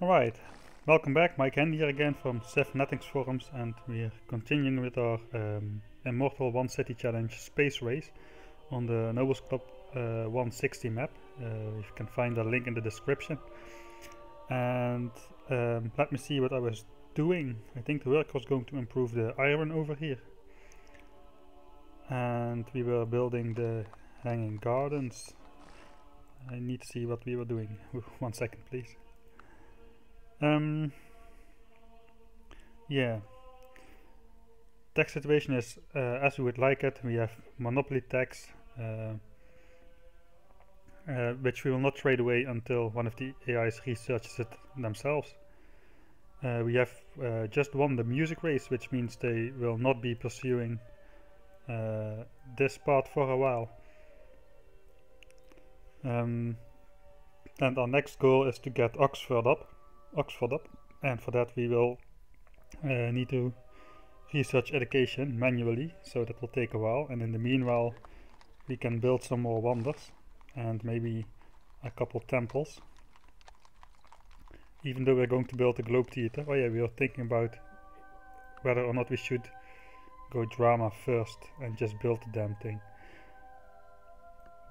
Alright, welcome back, Mike Ghandi here again from Civ forums, and we're continuing with our Immortal 1 City Challenge Space Race on the Nobles Club 160 map. You can find the link in the description. And let me see what I was doing. I think the work was going to improve the iron over here. And we were building the hanging gardens. I need to see what we were doing. 1 second, please. Yeah, tax situation is as we would like it. We have monopoly tax, which we will not trade away until one of the AIs researches it themselves. We have just won the music race, which means they will not be pursuing this part for a while. And our next goal is to get Oxford up, and for that we will need to research education manually, so that will take a while, and in the meanwhile we can build some more wonders and maybe a couple temples, even though we're going to build a globe theater. Oh yeah, we were thinking about whether or not we should go drama first and just build the damn thing.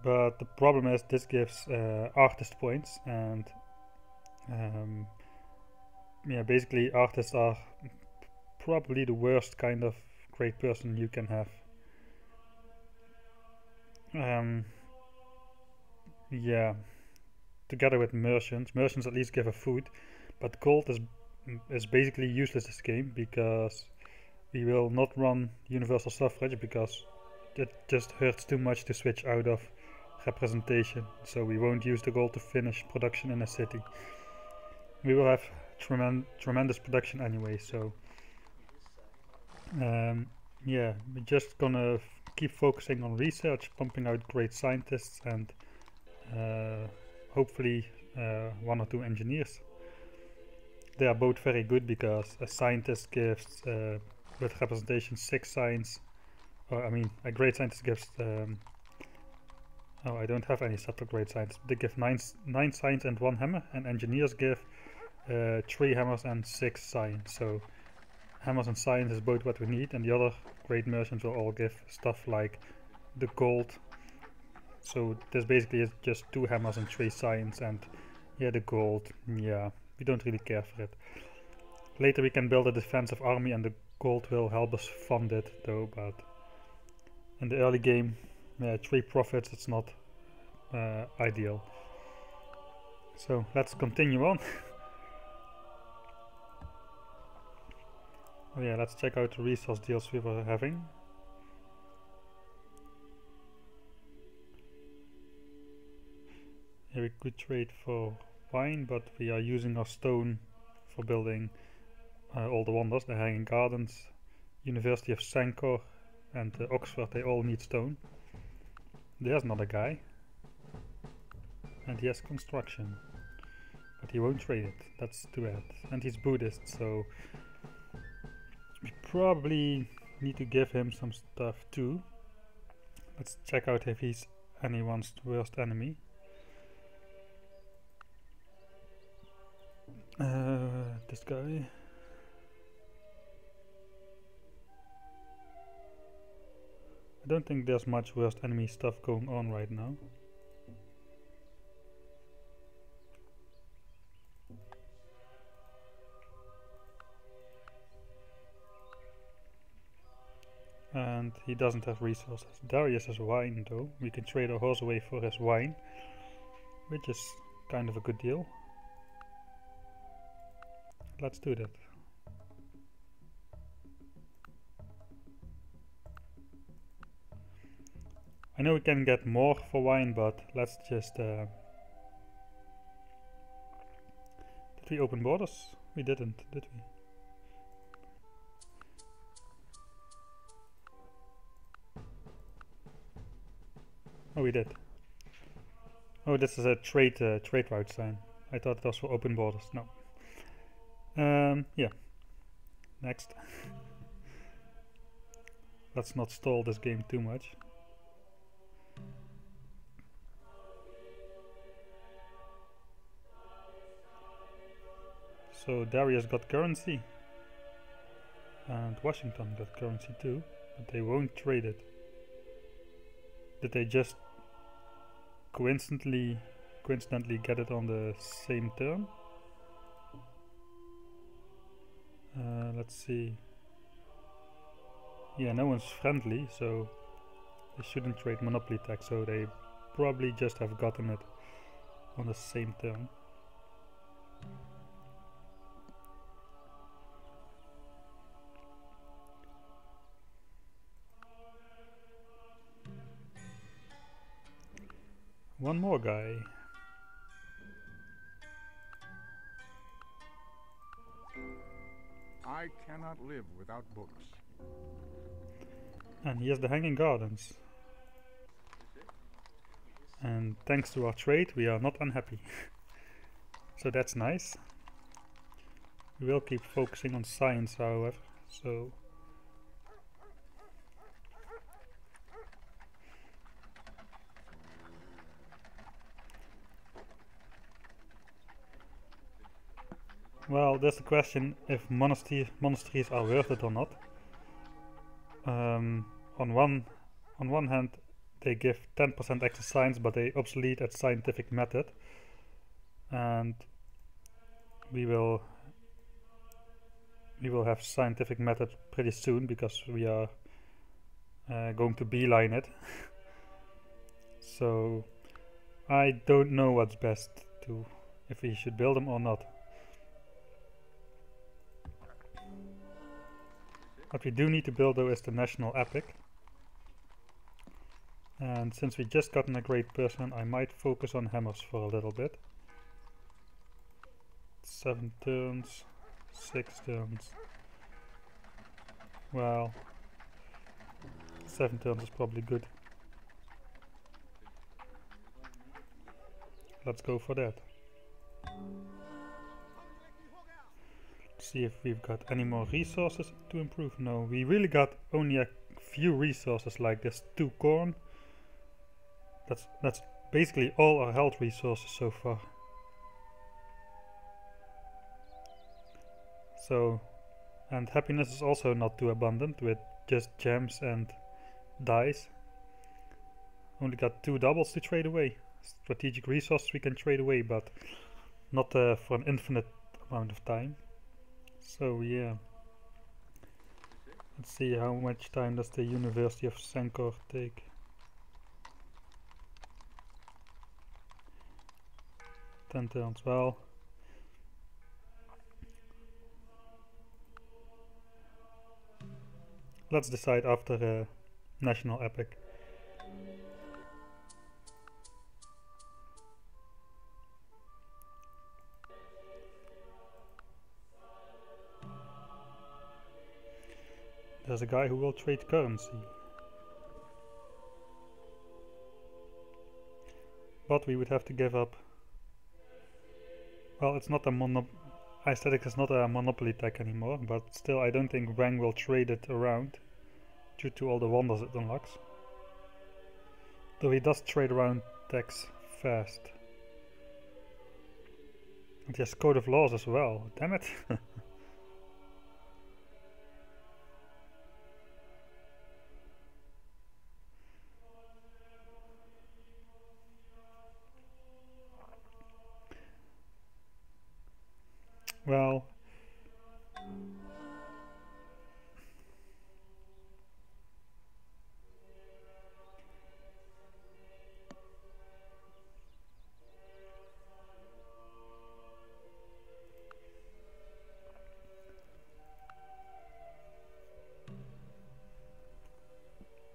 But the problem is this gives artist points, and yeah, basically artists are probably the worst kind of great person you can have. Yeah, together with merchants at least give a food, but gold is basically useless this game, because we will not run universal suffrage because it just hurts too much to switch out of representation, so we won't use the gold to finish production in a city. We will have tremendous production anyway, so yeah, we're just gonna keep focusing on research, pumping out great scientists, and hopefully 1 or 2 engineers. They are both very good because a scientist gives with representation 6 science, or I mean a great scientist gives oh, I don't have any separate great scientists. They give 9 science and 1 hammer, and engineers give 3 hammers and 6 science. So hammers and science is both what we need, and the other great merchants will all give stuff like the gold. So this basically is just 2 hammers and 3 science, and yeah, the gold, yeah, we don't really care for it. Later we can build a defensive army and the gold will help us fund it though, but in the early game, yeah, 3 profits, it's not ideal. So let's continue on. Oh yeah, let's check out the resource deals we were having. Here we could trade for wine, but we are using our stone for building all the wonders, the hanging gardens, University of Sankor, and Oxford. They all need stone. There's another guy, and he has construction, but he won't trade it. That's too bad. And he's Buddhist, so we probably need to give him some stuff too. Let's check out if he's anyone's worst enemy. This guy. I don't think there's much worst enemy stuff going on right now. And he doesn't have resources. Darius has wine though. We can trade our horse away for his wine, which is kind of a good deal. Let's do that. I know we can get more for wine, but let's just did we open borders? We didn't, did we? Oh, we did. Oh, this is a trade route sign. I thought it was for open borders. No. Yeah. Next. Let's not stall this game too much. So Darius got currency. And Washington got currency too, but they won't trade it. Did they just coincidentally get it on the same turn? Let's see. Yeah, no one's friendly, so they shouldn't trade monopoly tax, so they probably just have gotten it on the same turn. One more guy. I cannot live without books. And here's the Hanging Gardens. And thanks to our trade, we are not unhappy. So that's nice. We will keep focusing on science, however. So well, there's the question if monasteries are worth it or not. On one hand, they give 10% extra science, but they obsolete at scientific method, and we will have scientific method pretty soon because we are going to beeline it. So I don't know what's best to, if we should build them or not. What we do need to build though is the national epic. And since we just gotten a great person, I might focus on hammers for a little bit. 7 turns, 6 turns. Well, 7 turns is probably good. Let's go for that. See if we've got any more resources to improve. No, we really got only a few resources, like this 2 corn. That's basically all our health resources so far. So, and happiness is also not too abundant with just gems and dice. Only got 2 doubles to trade away. Strategic resources we can trade away, but not for an infinite amount of time. So yeah, let's see how much time does the University of Sankor take. Ten turns. Well, let's decide after national epic. There's a guy who will trade currency. But we would have to give up. Well, it's not a aesthetics is not a monopoly tech anymore, but still I don't think Wang will trade it around due to all the wonders it unlocks. Though he does trade around techs fast. And he has Code of Laws as well, damn it. Well,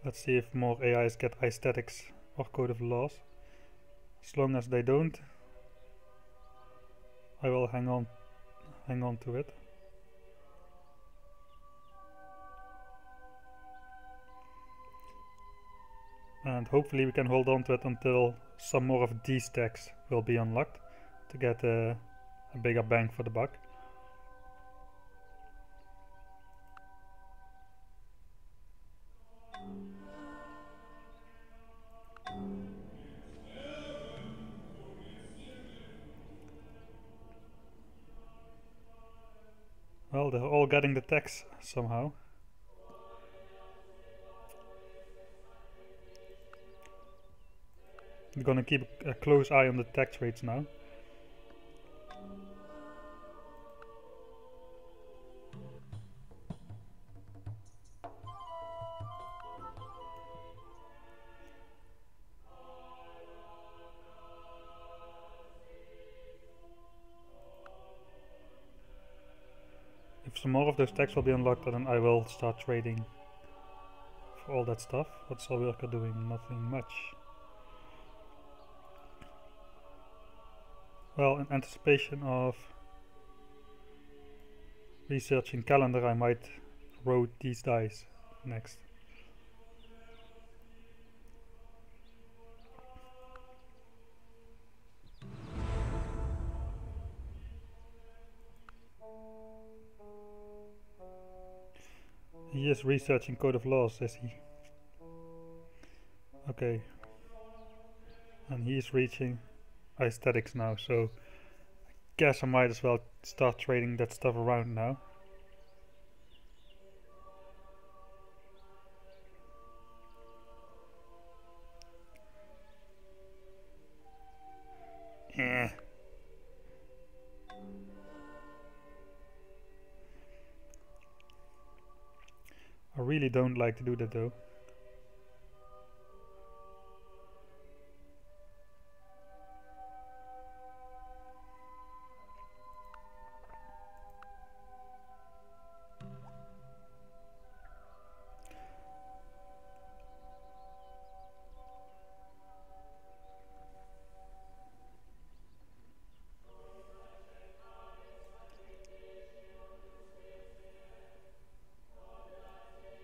let's see if more AIs get aesthetics or Code of Laws. As long as they don't, I will hang on to it. And hopefully we can hold on to it until some more of these stacks will be unlocked to get a bigger bang for the buck. Well, they're all getting the tax somehow. We're gonna keep a close eye on the tax rates now. If some more of those tax will be unlocked, then I will start trading for all that stuff. What's our worker doing? Nothing much. Well, in anticipation of researching calendar, I might road these dice next. He is researching Code of Laws, is he? Okay. And he's reaching aesthetics now, so I guess I might as well start trading that stuff around now. Eh. I really don't like to do that though.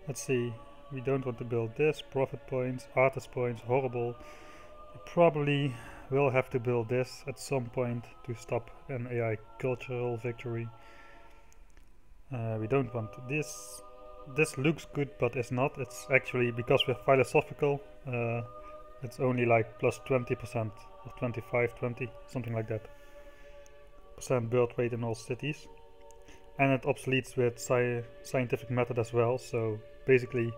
Let's see, we don't want to build this, profit points, artist points, horrible. We probably will have to build this at some point to stop an AI cultural victory. We don't want this. This looks good, but it's not. It's actually, because we're philosophical, it's only like plus 20% or 25, 20, something like that. % birth rate in all cities. And it obsoletes with scientific method as well, so basically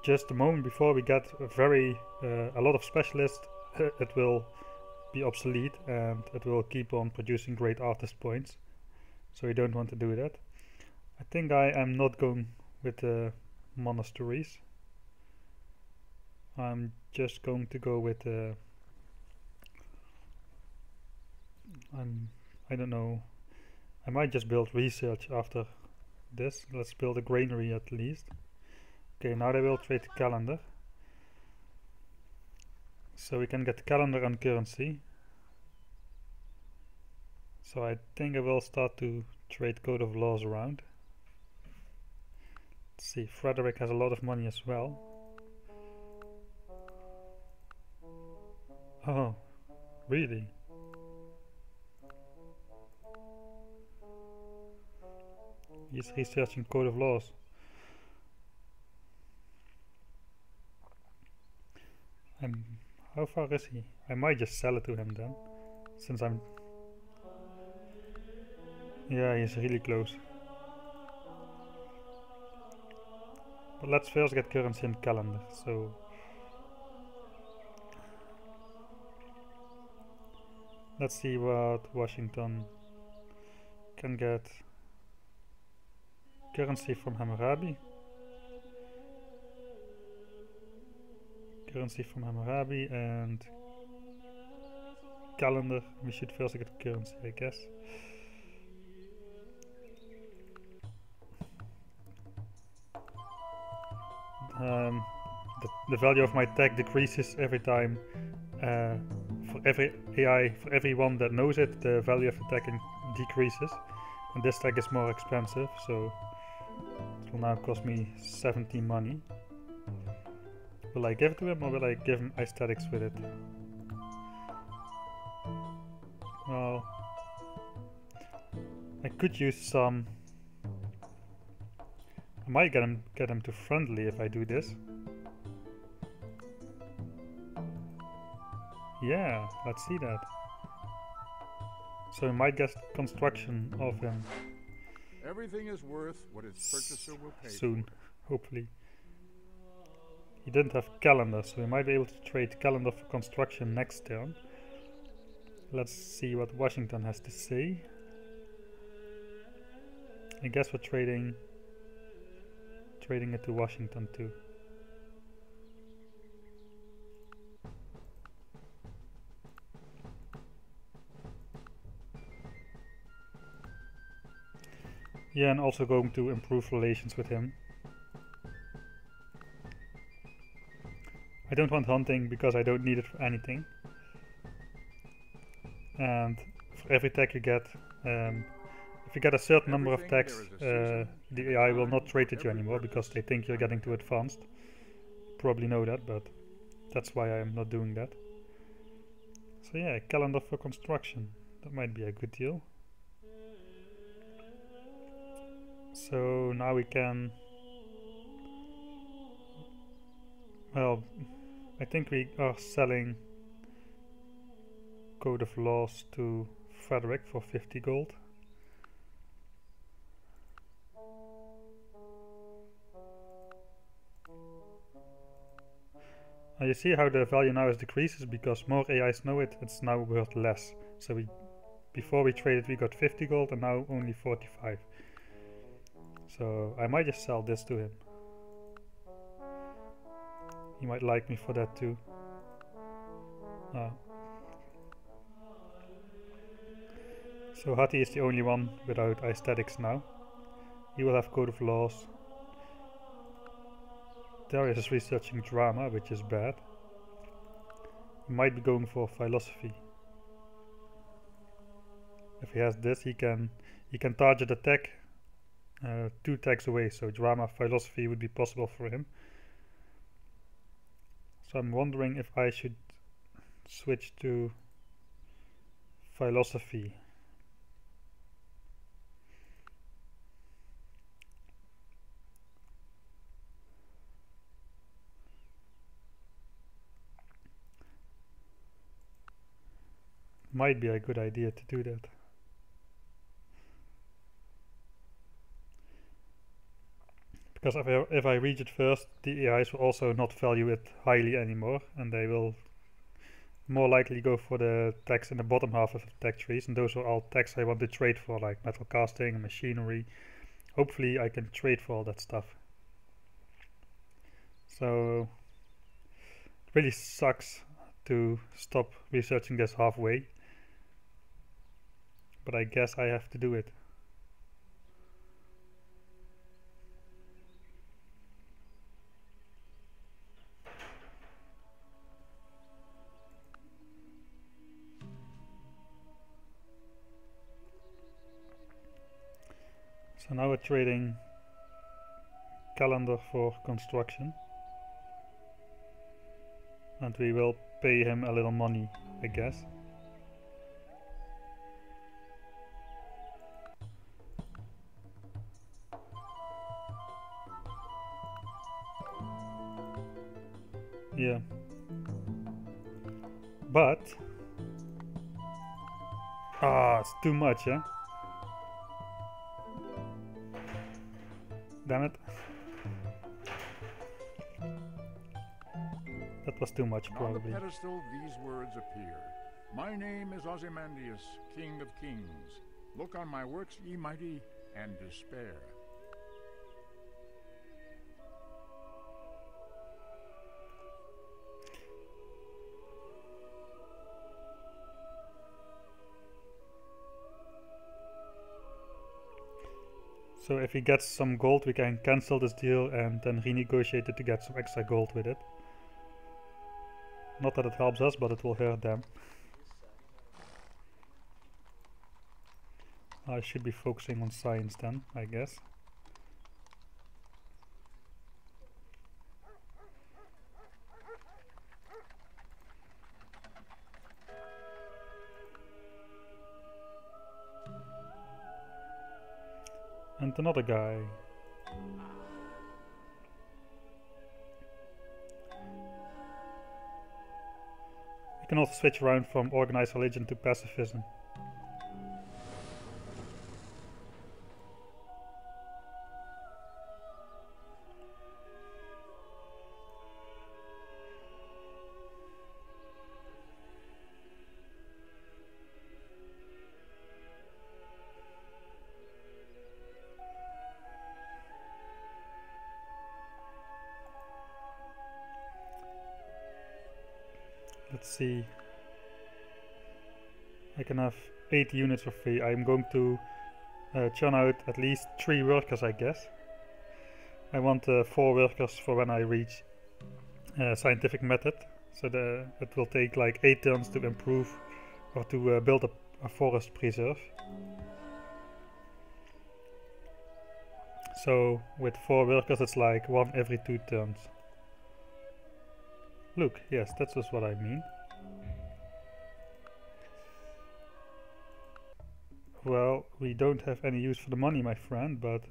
just the moment before we get a lot of specialists, it will be obsolete and it will keep on producing great artist points, so we don't want to do that. I think I am not going with the monasteries. I'm just going to go with I don't know, I might just build research after this. Let's build a granary at least. Okay, now I will trade the calendar. So we can get calendar and currency. So I think I will start to trade Code of Laws around. Let's see, Frederick has a lot of money as well. Oh, really? He's researching Code of Laws. And how far is he? I might just sell it to him then, since I'm... Yeah, he's really close. But let's first get currency and calendar, so... Let's see what Washington can get. Currency from Hammurabi. Currency from Hammurabi and calendar. We should first get currency, I guess. The value of my tech decreases every time. For every AI, for everyone that knows it, the value of the tech decreases. And this tech is more expensive, so it will now cost me 70 money. Will I give it to him or will I give him aesthetics with it? Well, I could use some... I might get him to friendly if I do this. Yeah, let's see that. So I might get construction of him. Everything is worth what its purchaser will pay soon, for it. hopefully. He didn't have calendar, so we might be able to trade calendar for construction next turn. Let's see what Washington has to say. I guess we're trading it to Washington too. Yeah, and also going to improve relations with him. I don't want hunting because I don't need it for anything. And for every tech you get, if you get a certain number of techs, the AI will not trade with you anymore because they think you're getting too advanced. Probably know that, but that's why I'm not doing that. So yeah, calendar for construction. That might be a good deal. So now we can... Well, I think we are selling Code of Laws to Frederick for 50 gold. Now you see how the value now is decreases because more AIs know it, it's now worth less. So before we traded we got 50 gold and now only 45. So I might just sell this to him. He might like me for that too. So Hati is the only one without aesthetics now. He will have Code of Laws. Darius is researching drama, which is bad. He might be going for philosophy. If he has this, he can target a tech 2 tags away, so drama, philosophy would be possible for him. So I'm wondering if I should switch to philosophy. Might be a good idea to do that. Because if I reach it first, the AIs will also not value it highly anymore, and they will more likely go for the tags in the bottom half of the tag trees, and those are all tags I want to trade for, like metal casting and machinery. Hopefully I can trade for all that stuff. So it really sucks to stop researching this halfway, but I guess I have to do it. So now we're trading calendar for construction, and we will pay him a little money, I guess. Yeah. But it's too much, yeah? Damn it. That was too much, probably. On the pedestal, these words appear. My name is Ozymandias, King of Kings. Look on my works, ye mighty, and despair. So if he gets some gold, we can cancel this deal and then renegotiate it to get some extra gold with it. Not that it helps us, but it will hurt them. I should be focusing on science then, I guess. And another guy. We can also switch around from organized religion to pacifism. Let's see. I can have 8 units for free. I'm going to churn out at least 3 workers, I guess. I want 4 workers for when I reach scientific method. So it will take like 8 turns to improve or to build a forest preserve. So with 4 workers it's like 1 every 2 turns. Look, yes, that's just what I mean. Well, we don't have any use for the money, my friend, but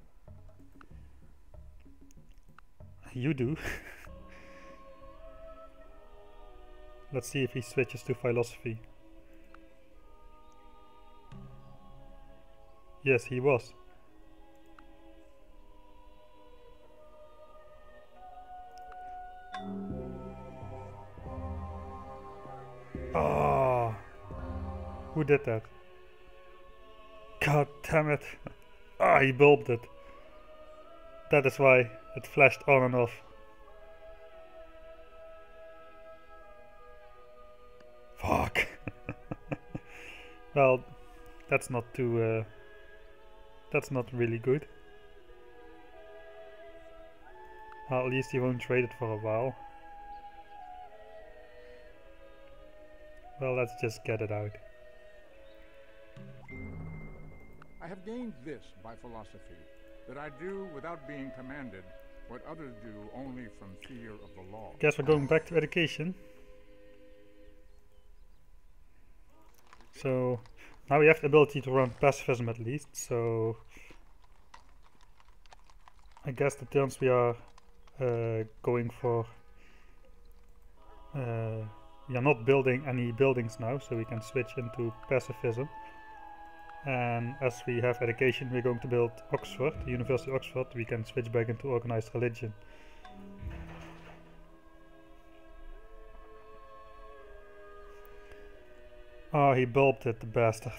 you do. Let's see if he switches to philosophy. Yes, he was. Ah, who did that? God damn it. Ah, he bulbed it. That is why it flashed on and off. Fuck. Well, that's not too... that's not really good. Well, at least he won't trade it for a while. Well, let's just get it out. I have gained this by philosophy, that I do without being commanded what others do only from fear of the law. Guess we're going back to education. So now we have the ability to run pacifism at least, so I guess the turns we are going for, we are not building any buildings now, so we can switch into pacifism. And as we have education, we're going to build Oxford, University of Oxford. We can switch back into organized religion. Oh, he bulbed it, the bastard.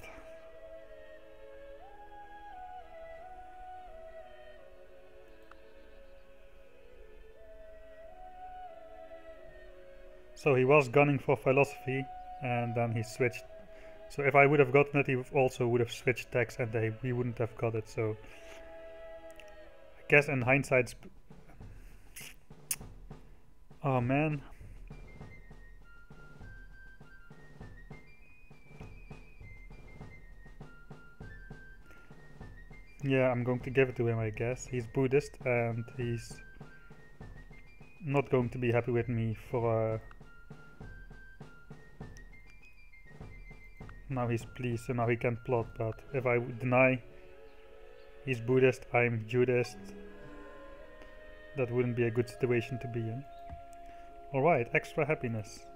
So he was gunning for philosophy, and then he switched. So if I would have gotten it, he also would have switched tax, and we wouldn't have got it. So I guess in hindsight, oh man. Yeah, I'm going to give it to him, I guess. He's Buddhist, and he's not going to be happy with me for now he's pleased, so now he can plot, but if I deny he's Buddhist, I'm Judaist, that wouldn't be a good situation to be in. Alright, extra happiness.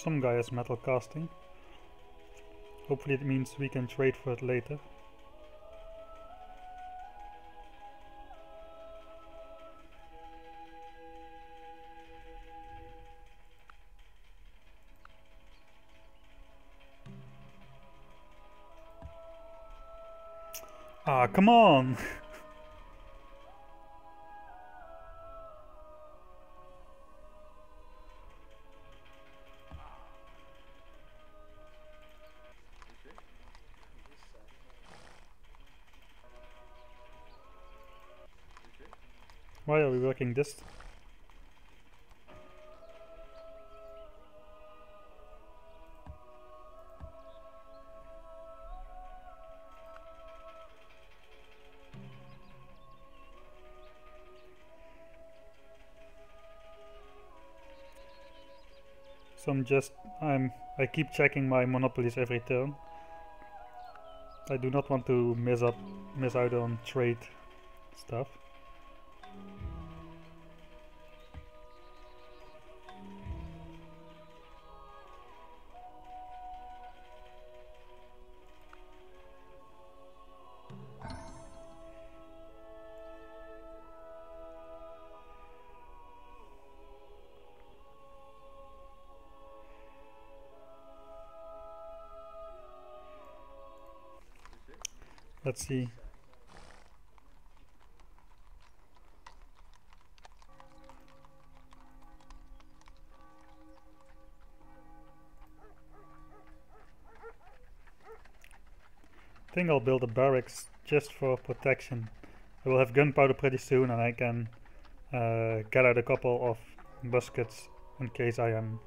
Some guy has metal casting. Hopefully it means we can trade for it later. Ah, come on! Why are we working this? So I keep checking my monopolies every turn. I do not want to miss out on trade stuff. Let's see. I think I'll build a barracks just for protection. I will have gunpowder pretty soon, and I can get out a couple of muskets in case I am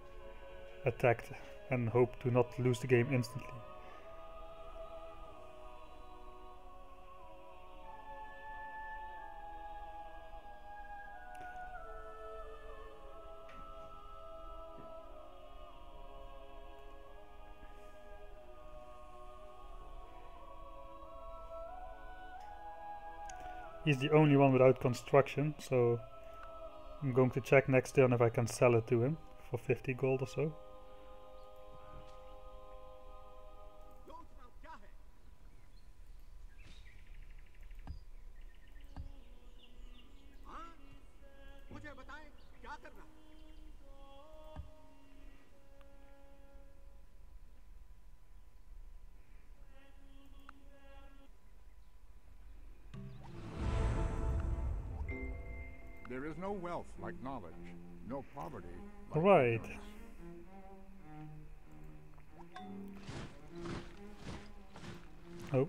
attacked, and hope to not lose the game instantly. He's the only one without construction, so I'm going to check next turn if I can sell it to him for 50 gold or so. There is no wealth like knowledge, no poverty like Right. ignorance. Oh.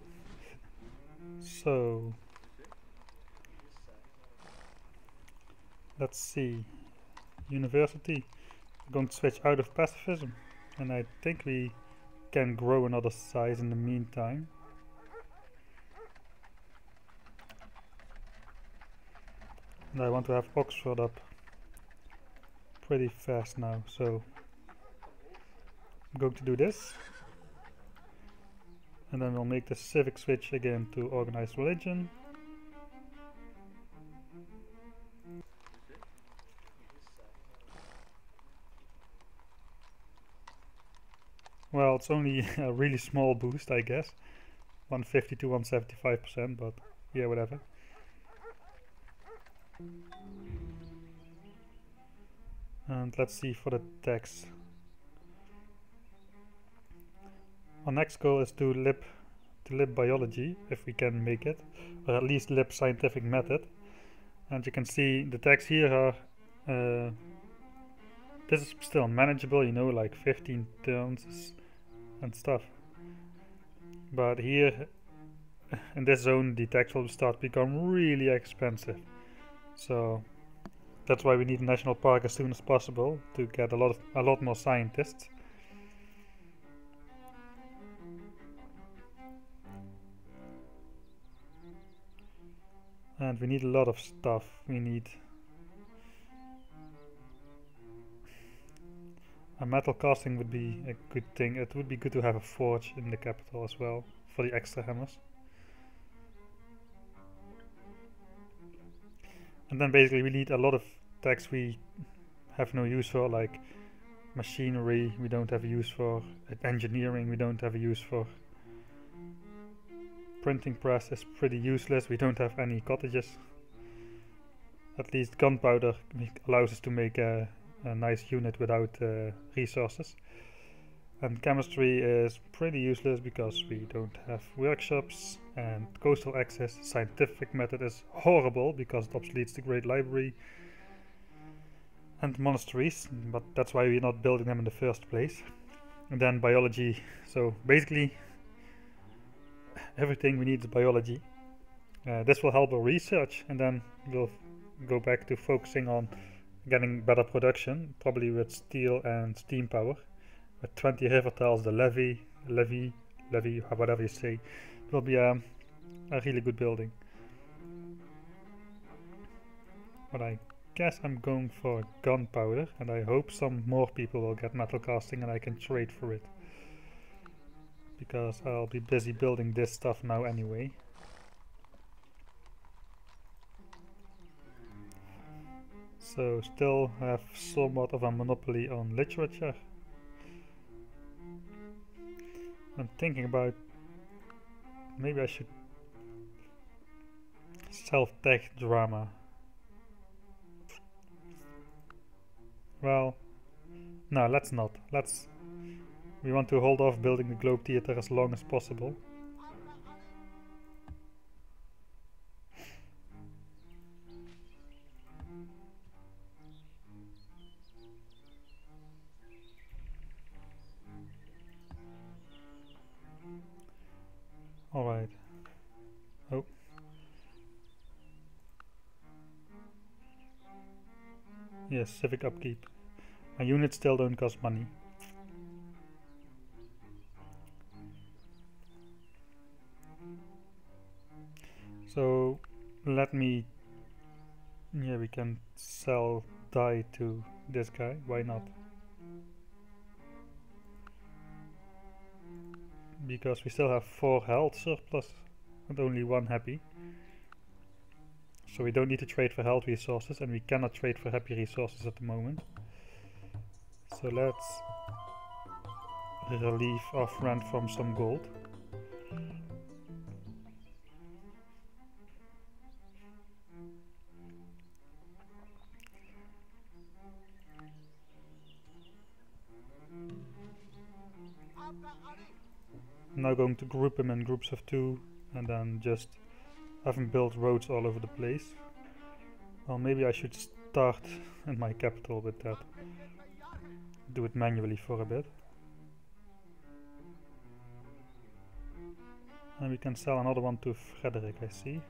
So let's see. University. We're going to switch out of pacifism, and I think we can grow another size in the meantime. And I want to have Oxford up pretty fast now, so I'm going to do this. And then we'll make the civic switch again to organized religion. Well, it's only a really small boost, I guess. 150 to 175%, but yeah, whatever. And let's see for the tax. Our next goal is to lib biology, if we can make it, or at least lib scientific method. And you can see the tax here are this is still manageable, you know, like 15 turns and stuff. But here in this zone the tax will start to become really expensive. So that's why we need a national park as soon as possible to get a lot more scientists. And we need a lot of stuff. We need a metal casting would be a good thing. It would be good to have a forge in the capital as well for the extra hammers. And then basically we need a lot of tax we have no use for, like machinery we don't have a use for, engineering we don't have a use for. Printing press is pretty useless, we don't have any cottages. At least gunpowder allows us to make a nice unit without resources. And chemistry is pretty useless because we don't have workshops, and coastal access scientific method is horrible because it obsoletes the Great Library and monasteries, but that's why we're not building them in the first place. And then biology, so basically everything we need is biology. This will help our research, and then we'll go back to focusing on getting better production, probably with steel and steam power. With 20 river tiles, the levy, whatever you say, it will be a really good building. But I guess I'm going for gunpowder, and I hope some more people will get metal casting and I can trade for it. because I'll be busy building this stuff now anyway. So still have somewhat of a monopoly on literature. I'm thinking about maybe I should self-tech drama. Well, no, let's not. We want to hold off building the Globe Theatre as long as possible. Alright. Oh. Yes, civic upkeep. My units still don't cost money. So let me... yeah, we can sell dye to this guy, why not? Because we still have 4 health surplus and only 1 happy. So we don't need to trade for health resources, and we cannot trade for happy resources at the moment. So let's relieve our friend from some gold. I'm now going to group him in groups of 2 and then just have him build roads all over the place. Well, maybe I should start in my capital with that. Do it manually for a bit. And we can sell another one to Frederick, I see.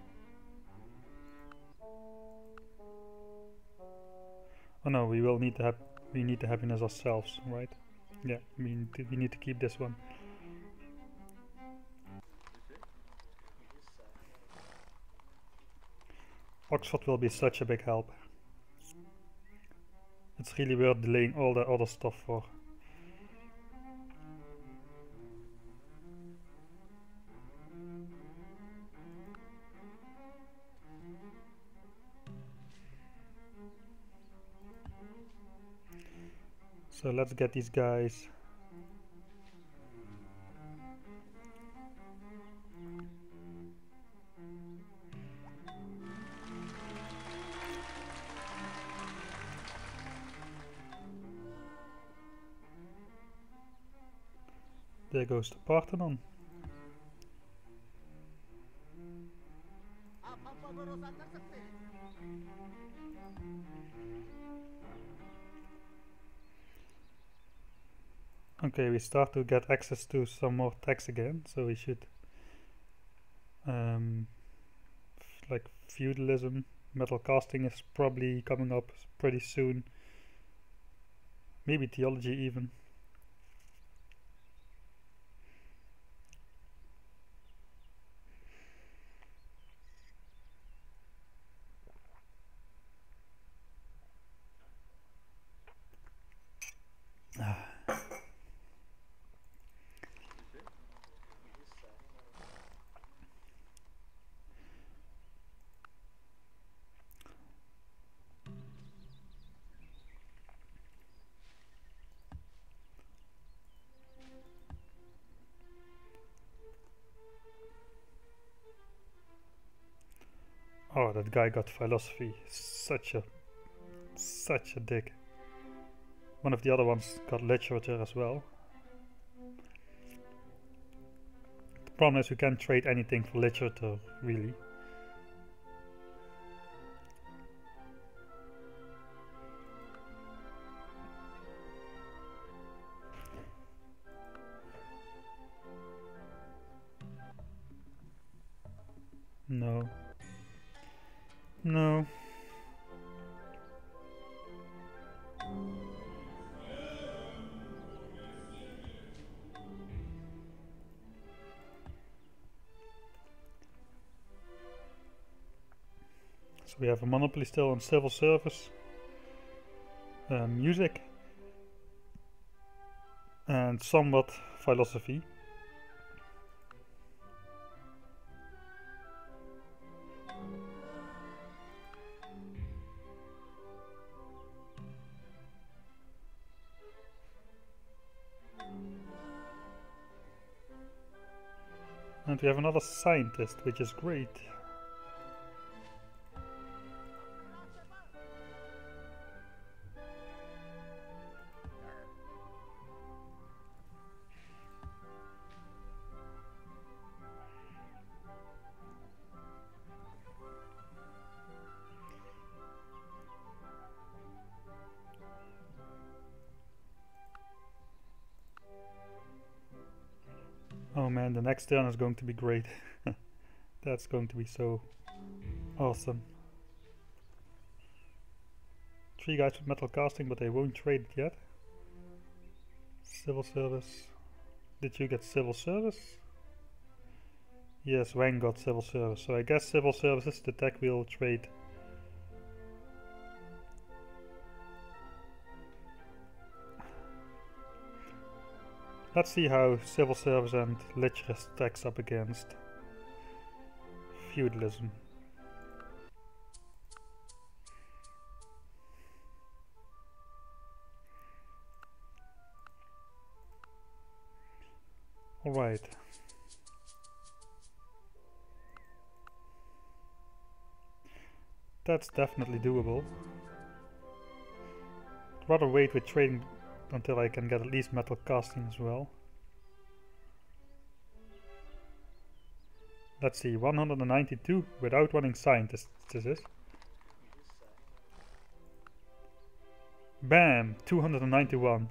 Oh no, we need the happiness ourselves, right? Yeah, we need to keep this one. Oxford will be such a big help. It's really worth delaying all the other stuff for. So let's get these guys. There goes the Parthenon. Okay, we start to get access to some more tax again, so we should like feudalism, metal casting is probably coming up pretty soon. Maybe theology even. Oh, that guy got philosophy. Such a dick. One of the other ones got literature as well. The problem is we can't trade anything for literature, really. No. No. So we have a monopoly still on civil service, music, and somewhat philosophy. And we have another scientist, which is great. Oh man, the next turn is going to be great. That's going to be so awesome. 3 guys with metal casting, but they won't trade it yet. Civil service. Did you get civil service? Yes, Wang got civil service. So I guess civil services, the tech will trade. Let's see how civil service and literacy stacks up against feudalism. Alright. That's definitely doable. I'd rather wait with trading until I can get at least metal casting as well. Let's see, 192 without running scientists, this is. Bam! 291.